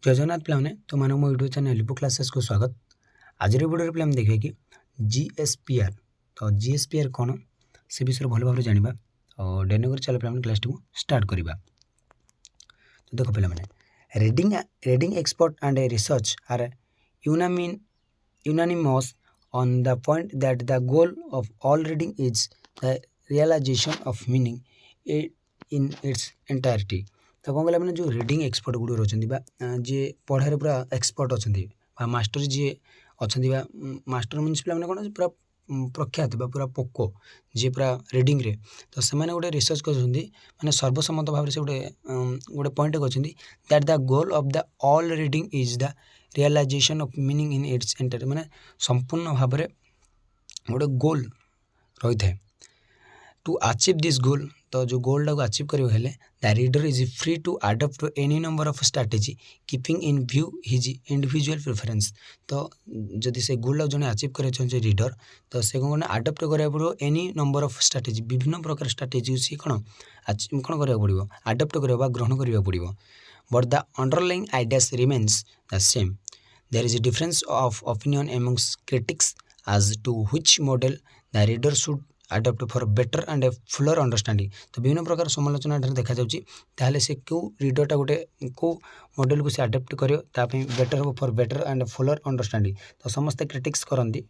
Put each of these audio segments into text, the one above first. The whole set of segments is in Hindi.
जय जगन्नाथ पिलाने तो मानक मो यूट्यूब चैनल लिपु क्लासेस को स्वागत। आज वीडियो पे देखिए कि जीएसपीआर तो जीएसपीआर कौन से विषय भल भाव जाना और डेनगर चलो पे क्लास को स्टार्ट करवा। तो देखो पे reading expert and research are unanimous on the point that the goal of all reading is the realization of meaning in its entirety। तो कौन कहला मैंने जो रीडिंग एक्सपर्ट गुड़ रही जी पढ़ार पूरा एक्सपर्ट अच्छा मास्टर जी अच्छा मास्टर मीनस पे कौन पूरा प्रख्यात पूरा पोको जी पूरा रिडिंग रे तो से गोटे रिसर्च कर सर्वसम्मत भाव से गोटे गोटे पॉइंट अच्छी that the goal of the all reading is the realisation of meaning in its entire माने संपूर्ण भाव में गोटे गोल रही है टू अचीव दिस गोल। तो जो गोल टाक अचीव करें the reader is free to adapt to any number of strategy keeping in view his individual preference. तो जदि से गोल टाक जड़े अचीव कर रीडर तो से कौन अडप्ट करा पड़ो एनी नंबर ऑफ स्ट्रैटेजी विभिन्न प्रकार स्ट्रैटेजी सी कौन कौन करा पड़ो अडप्ट करा ग्रहण करा पड़ो but the underlying ideas remains the same. There is a difference of opinion amongst critics as to which model the reader should adopt for better and a fuller understanding। तो विभिन्न प्रकार समालोचना देखा जाए से क्यों रीडरटा गोटे कौ मॉडल को से अडप्ट करियो बेटर हो for better and Fuller understanding. तो समस्ते क्रिटिक्स करती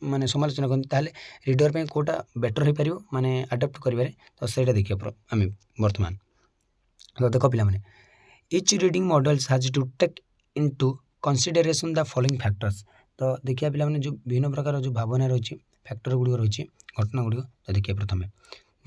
माने समालोचना करते रीडर पे कोटा बेटर हो पार माने अडप्ट करें तो सहीटा देखिए आम बर्तमान। तो देख पे each reading models has to take into consideration the following factors. तो देखिए पे जो विभिन्न प्रकार जो भावना रही फैक्टर गुड़ रही घटना गुड़। तो देखिए प्रथम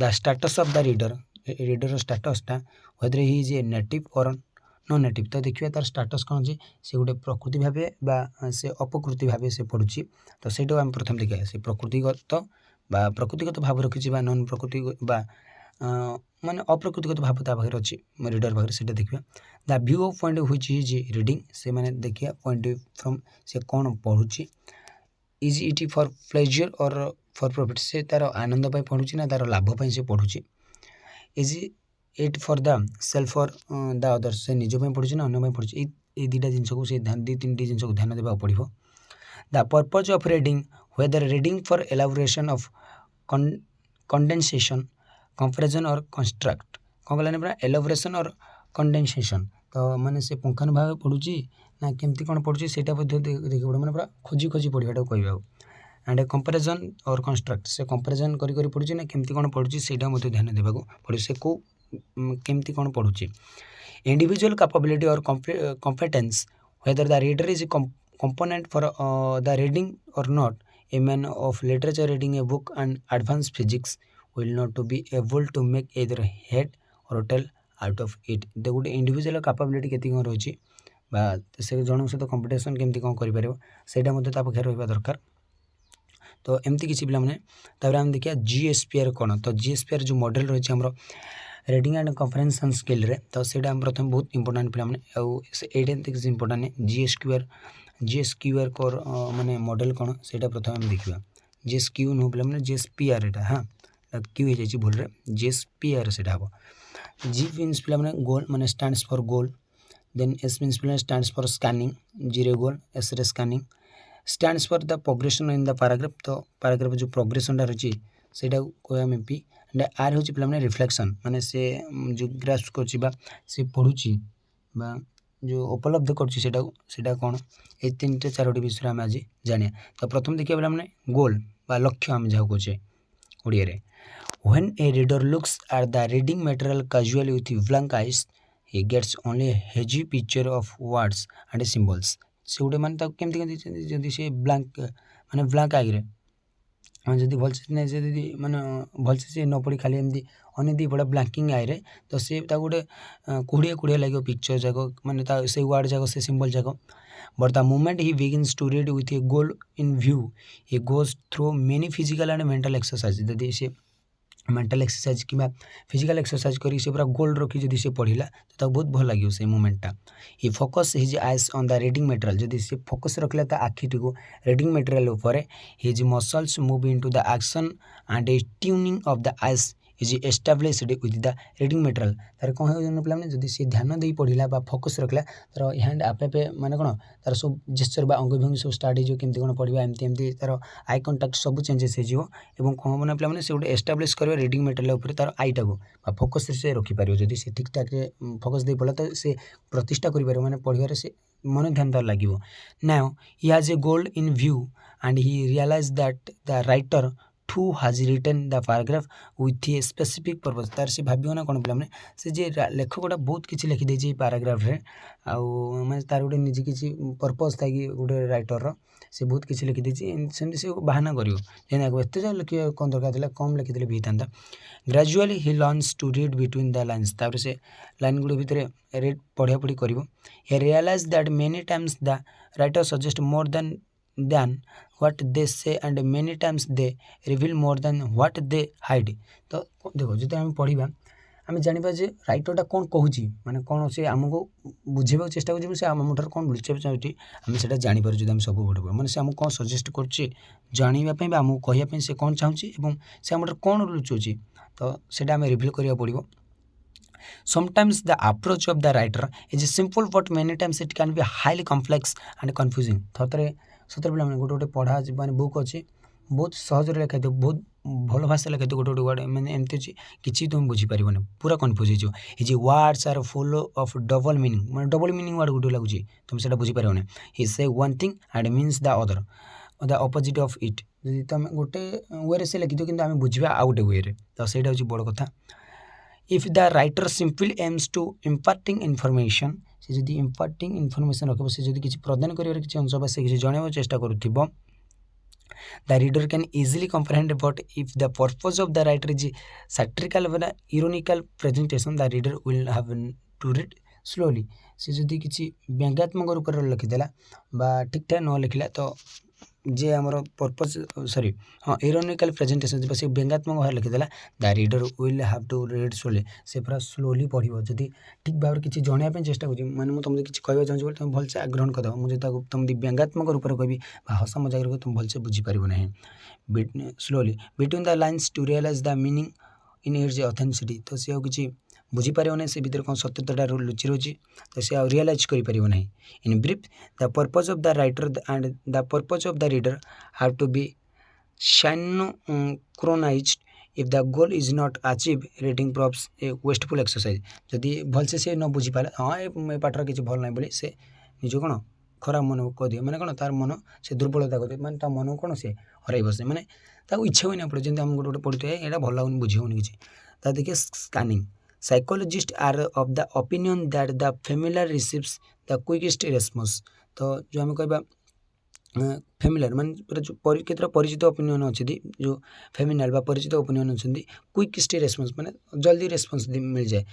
the status of the reader स्टेटसटा whether he is a native और नॉन नेटिव। तो देखिए तार स्टेटस कौन अच्छे से गोटे प्रकृति भाव से अपकृति भाव से पढ़ुची। तो सहीटा आम प्रथम देखिए से प्रकृतिगत भाव रखी नॉन प्रकृति माने अप्रकृतिगत भाव ता पाखे अच्छी रीडर पाखे से देखिए the view of point which is reading से मैंने देखिए पॉइंट फ्रॉम से कौन पढ़ुची इज इट फॉर प्लेजर और फॉर प्रॉफिट से तार आनंद पाई पढ़ुची ना तार लाभ पाई से पढ़ुची is it for the self और द अदर से निज पढ़ुची ना अन्य पढ़ुची ये दुटा जिन को से दी तीन जिन को ध्यान देवा पड़ो। The purpose of reading whether reading for elaboration of condensation comparison और कंस्ट्रक्ट कौन कहलानी पूरा एलाबोरेशन और कंडेंसेशन। तो माने से पुंखानुभाव पढ़ुची ना केमती कौन पढ़ुची से देखिए पड़ो मैंने पूरा खोजी खोजी पढ़ाटा कहवा एंड कंपैरिजन और कंस्ट्रक्ट से कंपैरिजन करी पढ़ुची ना केमती कौन पढ़ुची से ध्यान देवा पड़ो से को केमती कौन पढ़ुची इंडिविजुअल कैपेबिलिटी और competence whether the reader is component for the reading or not। A man of literature reading a book and advanced physics will not to be able to make either head or tail out of it। तो गोटे इंडिविजुअल कैपेबिलिटी केती कौन रही से जन सहित कंपिटिशन केमती कौन करें पाखे रहा दरकार। तो एमती किसी पे आम देखिए जीएसपीआर कौन। तो जीएसपीआर जो मॉडल रही है रीडिंग एंड कम्प्रेhension स्किल रे तो से प्रथम बहुत इंपोर्टेंट पे किसी इंपोर्टेंट है जीएसक्यूआर कोर माने मॉडल कौन से प्रथम आम देखा जीएसक्यू नुह पे जीएसपीआर एटा हाँ क्यू हो जाए भूल जीएसपीआर से हम जी मीन्स पे गोल माने stands for goal then S means पे स्टैंड्स फॉर स्कैनिंग जी रे गोल एस रे scanning stands for the progression in the paragraph. तो पैराग्राफ जो प्रोग्रेसनटा रही से कह पी एंड आर हूँ पे रिफ्लेक्शन माने से जो ग्रास्प कर पढ़ुची जो उपलब्ध करा कौन ये तीन टे चारोटी विषय आम आज जाना। तो प्रथम देखिए पे गोल बा लक्ष्य आम जहाँ कहे ओडिया रे when a reader looks at the reading material casually with blank eyes he gets only hazy picture of words and symbols. से गोटे माने केमती जदि से ब्लैंक माने ब्लैंक आई रे जदि भलसे नहीं से माने भलसे से न पढ़ी खाली एमती अनेक दी पड़ा ब्लैंकिंग आई रे तो से गोटे कुड़िया कुड़िया लगे पिक्चर जाक माने से वर्ड जाक से सिंबल जाक but the moment he begins to read with a goal in view he goes through many physical and mental exercise. जदि से मेंटल एक्सरसाइज कि फिजिकल एक्सरसाइज करी से पूरा गोल रखी जदि से पढ़ला तो बहुत भल लगे से momenta he focus his eyes on the reading material जदि से फोकस रखला ता आखिटी को रीडिंग मटेरियल ऊपर his muscles move into the action and A tuning of the eyes is established with the reading material तार कौन हो पे जब सी ध्यान दे पढ़ला फोकस रखला तार हैंड आपे आपे माने कौन तार सब जेस्चर बा अंग भंगी सब स्टार्ट हो केमती कौन पढ़ा एमती एमती तार आई कंटाक्ट सब चेंजेस हो कौन हम पे से गोटे एस्टाब्लीश कर रीडिंग मटेरियल तार आईटा को फोकस से रखिपर जब से ठीक ठाक फोकस दे पड़ा तो से प्रतिष्ठा कर माने पढ़ार से मन ध्यान तार लगे now he has a goal in view and he realize that the writer too has written the paragraph with a specific purpose तार से भाव ना कौन पे से जे लेखकटा बहुत किसी लिखिदे पैराग्राफ्रे आउ मैं तार गोटे निजे किसी पर्पज था कि गोटे राइटर से बहुत किसी लिखिदे सेमती से बाहाना कर एत जा लिख कौन दरकार कम लिखिदे भी था gradually he learns to read between the lines तापर से लाइन गुड़ भितर रीड पढ़ा पढ़ी कर realise that many times the writer suggest more than what they say and many times they reveal more than what they hide तो देखो जो आम पढ़ा आम जाना जे राइटरटा कौन कहूँ माने कौन से आमको बुझेबा चेष्टा कर से आम ठार कौन लुचाई चाहती आम से जापर जो सब पढ़ मैंने से आमको कौन सजेस्ट करवाई आमको कहवाई से कौन चाहूँगी से आम ठार कौन लुचाऊँगी तो सेटा आम रिभिल करा पड़ो Sometimes the approach of the writer is simple but many times it can be highly complex and confusing थरे सतर पे गोटे गोटे पढ़ा माने बुक अच्छी बहुत सहज लिखाई बहुत भल भाषा लिखाई गोटे गोटे वर्ड मैंने एमती अच्छी किसी तुम बुझीपार पूरा कन्फ्यूज हो words are full of double meaning मैं डबल मीनिंग वर्ड गोटे लगुच तुम से बुझीपार ना ही से one thing and means the other the opposite of it जी तुम गोटे वे से लिखी कि आम बुझा आउ गोटे वे तो सहीटा हूँ बड़ कथा if the writer simply aims to imparting information से जब इम्पार्टिंग इनफर्मेशन रखब से जब किसी प्रदान कर किसी अंश बा से किसी जनवा चेष्टा करुव the reader can easily comprehend but if the purpose of the writer is satirical ironical presentation the reader will have to read slowly से जब किसी व्यंग्यात्मक रूप में लिखिदेला बा ठीक ठाक न लिखला तो जे आमर पर्पज सॉरी हाँ इरोनिकल प्रेजेंटेशन जब से व्यंग्यात्मक भाव लिखिदेला the reader will have to read slowly से पूरा स्लोली पढ़ो जदि ठीक भाव किसी जनवाई चेष्टा करूँ मैंने तुमको किसी कहना चाहूँगी तुम भलसे आग्रहण करदेव मुझे तुम व्यंग्यात्मक रूप में कहबी हस मजाक रूप तुम भलसे बुझीपार ना slowly between the lines to realise the meaning in its authenticity तो सी किसी बुझीपार ना से भितर कौन सत्यता लुचि रोचे तो सी आ रियलाइज कर ना in brief the purpose of the writer and the purpose of the reader have to be synchronised if the goal is not achieve reading proves a wasteful exercise जदि भलसे से न बुझीपारे हाँ ये पाठर किसी भल ना बोली से निज कौन खराब मन को कह मैंने कौन तार मन से दुर्बलता कर मैंने ता मन कौन से हर बसे मैंने इच्छा हुए ना पड़े जमी आम गोटे पढ़ते हैं यहाँ भल लगुनि बुझे होनी किसी देखिए scanning psychologist are of the opinion that the familiar receives the quickest response तो जो आम कह फेमिलियर माने जो केतटा परिचित ओपिनियन अच्छी जो फेमिलियर बा परिचित ओपिनियन अच्छी क्विकेस्ट रेस्पॉन्स माने जल्दी रेस्पॉन्स मिल जाए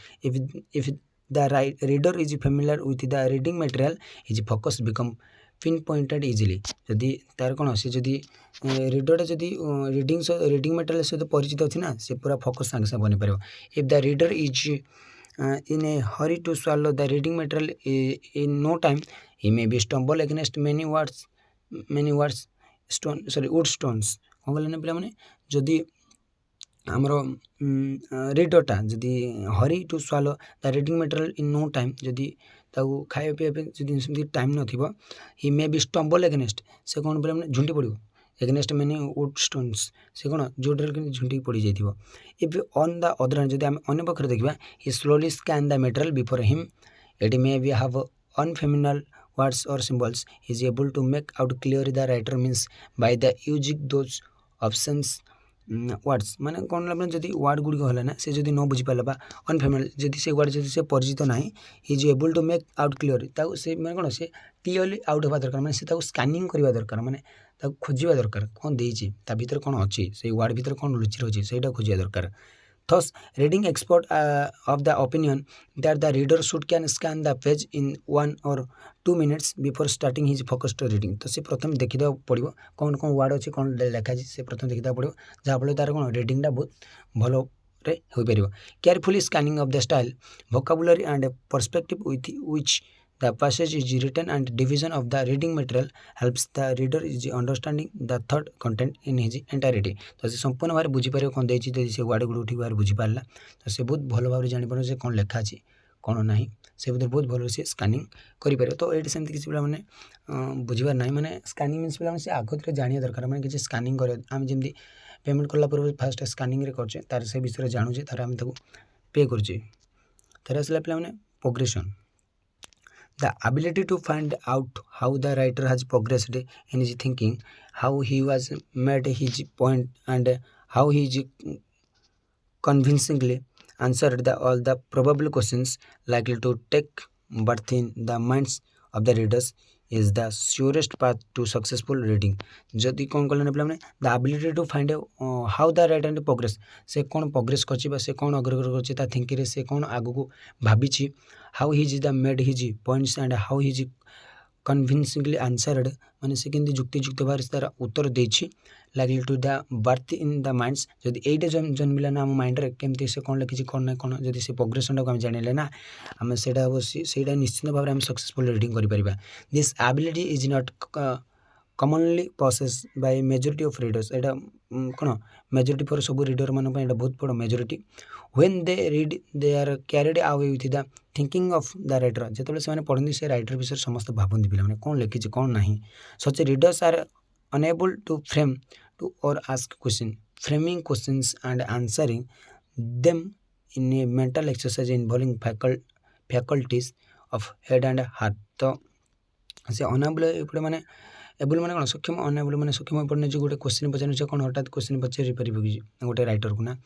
if the reader is familiar with the reading material his focus become pin pointed easily जदि तार कौन से जदि रीडरटा जदि रीडिंग मटेरियल सहित परिचित अच्छी ना से पूरा फोकस सांगे सांगे बनी पार if the reader is in a hurry to swallow the reading material in no time he may be stumble against many words stone sorry word stones कौन कहले ना पे जदि आमर रीडरटा जदि hurry to swallow the reading material in no time जदि खाया पीवा जब टाइम न ही मे बी स्टम्बल एगेनेस्ट से कौन पे झुंटी पड़ो एगेनेस्ट मैंने वुड स्टोन्स से कौन जोटे झुंटी पड़ जाइए if on the other hand जब आम अन्य पक्ष देखा he slowly scan the material before him it may be have unfamiliar words or symbols he is able to make out clearly the writer means by the using those options words माने कौन लगे जदि वर्ड गुड़िक है ना से जदि न बुझीपारे अनफेमिलियर जदि से वर्ड जदि से परिचित ना he is able to make out clear से मैंने कौन से क्लीयरली आउट होगा दरकार मैंने से स्कानिंग करवा दरकार मैंने खोजा दरकार कौन देती भीतर कौन अच्छी से वर्ड भीतर कौन लुचि रही से खोजा दरकार Thus, reading expert of the opinion that the reader should can scan the page in 1 or 2 minutes before starting his focused reading. तो से प्रथम देखिदा पड़ो कौन कौन वर्ड अच्छी कौन लिखा से प्रथम देखिदा पड़ो जहाँफल तार कौन रिडिंगटा बहुत भल रे हो पार carefully scanning of the style vocabulary and perspective with which the passage is written and division of the reading material helps the reader is understanding the thought content in his entirety तो से संपूर्ण भाव बुझीपर कौन देती तो से वार्ड गुड़ ठीक भाव बुझीपारा तो से बहुत भल भाव जापर से कौन लेखा अच्छी कौन ना से भितर बहुत भल से स्कानिंग करें तो ये सेमती किसी पे बुझार ना मैंने स्कानिंग मीन्स पे से आगे जाना दरकार मैंने किसी स्कानिंग कर आम जमी पेमेंट कला फास्ट स्कानिंग करे तार से विषय जानूचे तार आम पे करुचे तार आसला पे progression the ability to find out how the writer has progressed in his thinking how he was made his point and how he is convincingly answered all the probable questions likely to take birth in the minds of the readers is the surest path to successful reading जदि कौन कले ना पे the ability to find how the right and progress से कौन प्रोग्रेस कर कौन अग्रगर कर थिंकिंग से कौन आग को भावी how his the made his points and how his convincingly answered माने से केमती युक्तियुक्त भाव तार उत्तर देछि likely to the birth in the minds जदि एटा जन्मिला ना आम माइंड रे केमती से कौन लिखी कौन ना कौन जदि से प्रोग्रेसन को आम जानिले ना आम सेटा निश्चित भाव आम सक्सेसफुल रीडिंग करिपरिबा this ability is not commonly process by majority of readers एटा कौन मेजॉरिटी फॉर सब रीडर मान एटा बहुत बड़ majority when they read they are carried away with the thinking of the writer जिते से पढ़ती से राइटर विषय समस्त भावती पे कौन लिखी कौन ना such readers are unable to frame to or ask question framing questions and answering them in a mental exercise involving faculties of head and heart तो से अनेबल एपटे माने एबल मैंने कौन सक्षम अनेबल मैंने सक्षम पड़ने जो गोटे क्वेश्चन पचार कौन हठात क्वेश्चन पचारि पार कि गोटे राइटर को ना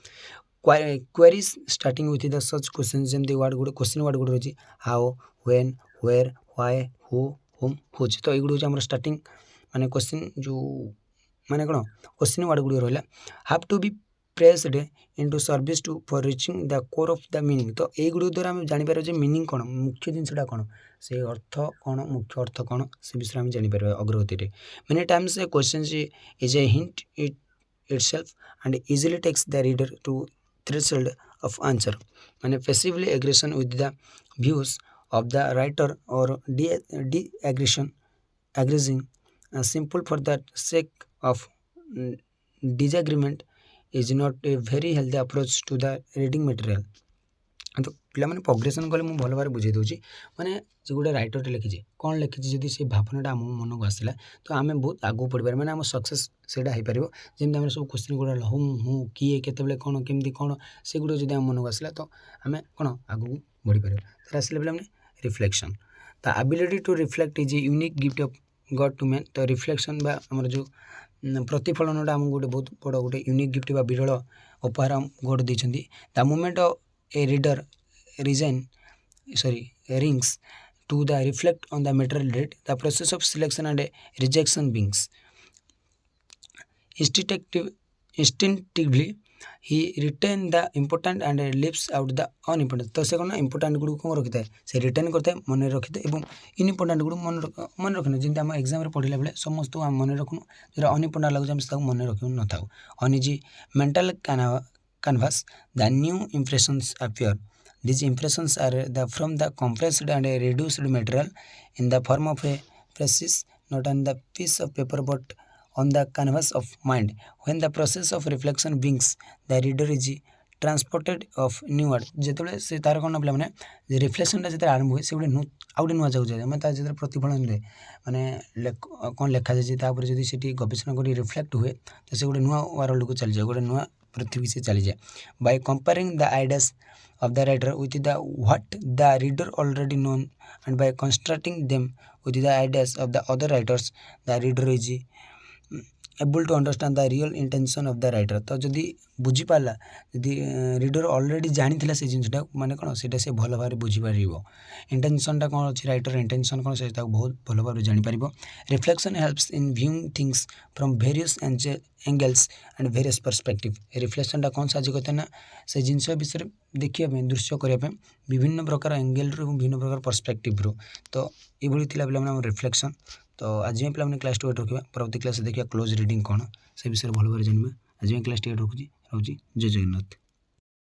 queries starting with the such question जमी word good question word good रही how when where why who whom whose तो ये हूँ स्टार्टिंग माने क्वेश्चन जो माने कौन क्वेश्चन वर्ड गुड़ रहा have to be pressed into service to for reaching the core of the meaning तो ये द्वारा आम जापर मीनिंग कौन मुख्य जिनसा कौन से अर्थ कौन मुख्य अर्थ कौन से विषय में जापर अग्रगति में many times A question is a hint it itself and easily takes the reader to threshold of answer and passively aggression with the views of the writer or de-aggression aggressing simple for the sake of disagreement is not a very healthy approach to the reading material तो पे प्रोग्रेसन कले मुझे भल भाव बुझे दूसरी माने जो गोटे राइटर लिखी कौन लिखी जदि से भावनाटा आम मन को आसला तो आम बहुत आगू बढ़ पारे मैंने आम सक्सेस से हो जमी आम सब क्वेश्चन गुड़ा हूँ हूँ किए केतबले कौन केमती कौन से गुड़ा जब आम मन को आसला तो आम कौन आगू बढ़ी पार तो आसला पे reflection the ability to reflect is a unique gift of God to man तो रिफ्लेक्शन बा आमर जो प्रतिफलनटा आमको गोटे बहुत बड़ गोटे यूनिक गिफ्ट बा विरल उपहार गॉड देते the moment a reader rings to the reflect on the material read the process of selection and rejection begins instinctively he retain the important and leaves out the unimportant तो से कौन इंपोर्टाट गुड़ कौन रखी था से रिटेन करता है मन रखी था और इनइम्पोर्टाट गुड़ मन रखना जमी आम एग्जाम पढ़ला बेले समस्त आम मन रखुन जो अनइम्पोर्टाट लगे आम मन रख न था on is mental canvas the new impressions appear these impressions are from the compressed and reduced material in the form of a pieces not on the piece of paper but on the canvas of mind when the process of reflection begins the reader is transported of new word जिते से तार कौन पे मैंने रिफ्लेक्शनटा जो आरंभ हुए से गोटे आउ गए नुआ जगह जाए मैं जो प्रतिफलन दे मैंने कौन लिखा जाए जब से गवेषणा कर रिफ्लेक्ट हुए तो से गोटे नुआ वर्ल्ड को चली जाए गोटे नुआ पृथ्वी से चली जाए by comparing the ideas of the writer with the what the reader already known and by constructing them with the ideas of the other writers the reader is able to understand the real intention of the writer तो जदि बुझी पाला जदि रीडर ऑलरेडी जानी थिला से जिनटा माने कोन सेटा से भल भाव बुझी पारिबो इंटेंशनटा कोन अछि राइटर इंटेंशन कोन से बहुत भल भाव जानि पारिबो reflection helps in viewing things from various angles and various perspective रिफ्लेक्शनटा कोन साहाଯ୍य करते ना से जिनस विषय देखिया पे दृश्य करिया पे विभिन्न प्रकार एंगल रो विभिन्न प्रकार पर्सपेक्टिव रो तो ये भली थिला बेला हम रिफ्लेक्शन तो आज पे हमने क्लास 2 रखा परवर्ती क्लास देखिए क्लोज रीडिंग कौन से विषय भल भाव जानवा आज क्लास 2 रखुच्छी जय जगन्नाथ।